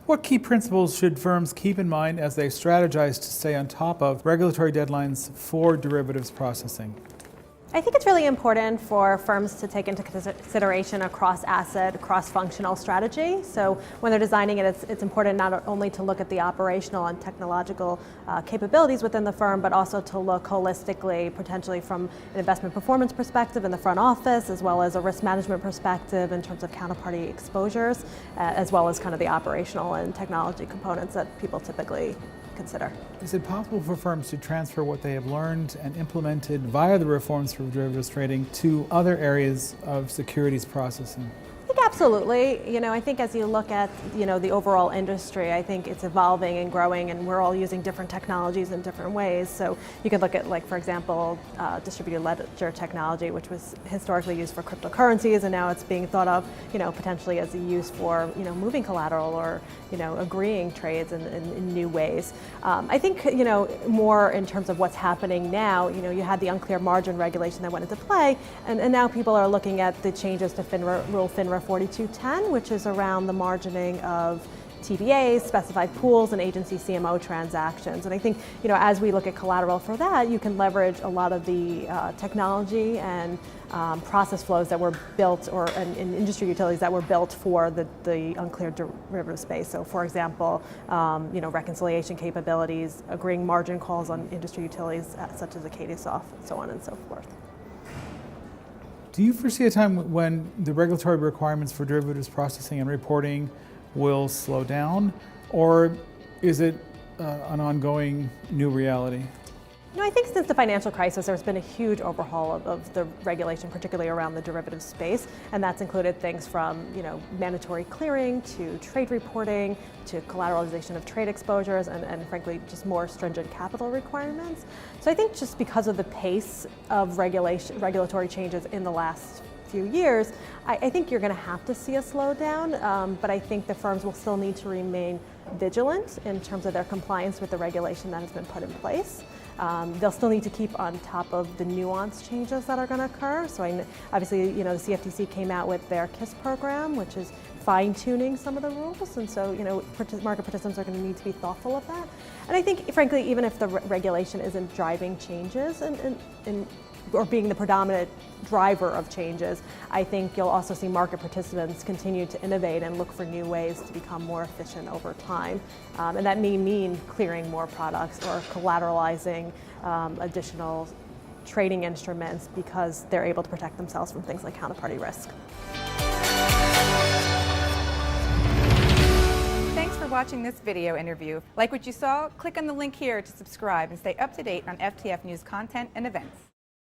What key principles should firms keep in mind as they strategize to stay on top of regulatory deadlines for derivatives processing? I think it's really important for firms to take into consideration a cross-asset, cross-functional strategy. So when they're designing it, it's important not only to look at the operational and technological capabilities within the firm, but also to look holistically, potentially from an investment performance perspective in the front office, as well as a risk management perspective in terms of counterparty exposures, as well as kind of the operational and technology components that people typically consider. Is it possible for firms to transfer what they have learned and implemented via the reforms for derivatives trading to other areas of securities processing? I think absolutely. I think as you look at, the overall industry, I think it's evolving and growing, and we're all using different technologies in different ways. So you could look at, for example, distributed ledger technology, which was historically used for cryptocurrencies, and now it's being thought of, potentially as a use for, moving collateral or, agreeing trades in new ways. I think, more in terms of what's happening now, you had the uncleared margin regulation that went into play, and now people are looking at the changes to FINRA 4210, which is around the margining of TBAs, specified pools, and agency CMO transactions. And I think, as we look at collateral for that, you can leverage a lot of the technology and process flows that were built, or in industry utilities that were built for the uncleared derivative space. So, for example, reconciliation capabilities, agreeing margin calls on industry utilities such as Acadiasoft, and so on and so forth. Do you foresee a time when the regulatory requirements for derivatives processing and reporting will slow down, or is it an ongoing new reality? I think since the financial crisis, there's been a huge overhaul of the regulation, particularly around the derivatives space, and that's included things from mandatory clearing to trade reporting to collateralization of trade exposures, and frankly just more stringent capital requirements. So I think just because of the pace of regulatory changes in the last few years, I think you're going to have to see a slowdown, but I think the firms will still need to remain vigilant in terms of their compliance with the regulation that has been put in place. They'll still need to keep on top of the nuanced changes that are going to occur. So obviously, the CFTC came out with their KISS program, which is fine-tuning some of the rules, and so market participants are going to need to be thoughtful of that. And I think, frankly, even if the regulation isn't driving changes or being the predominant driver of changes, I think you'll also see market participants continue to innovate and look for new ways to become more efficient over time. And that may mean clearing more products or collateralizing additional trading instruments because they're able to protect themselves from things like counterparty risk. Thanks for watching this video interview. Like what you saw? Click on the link here to subscribe and stay up to date on FTF News content and events.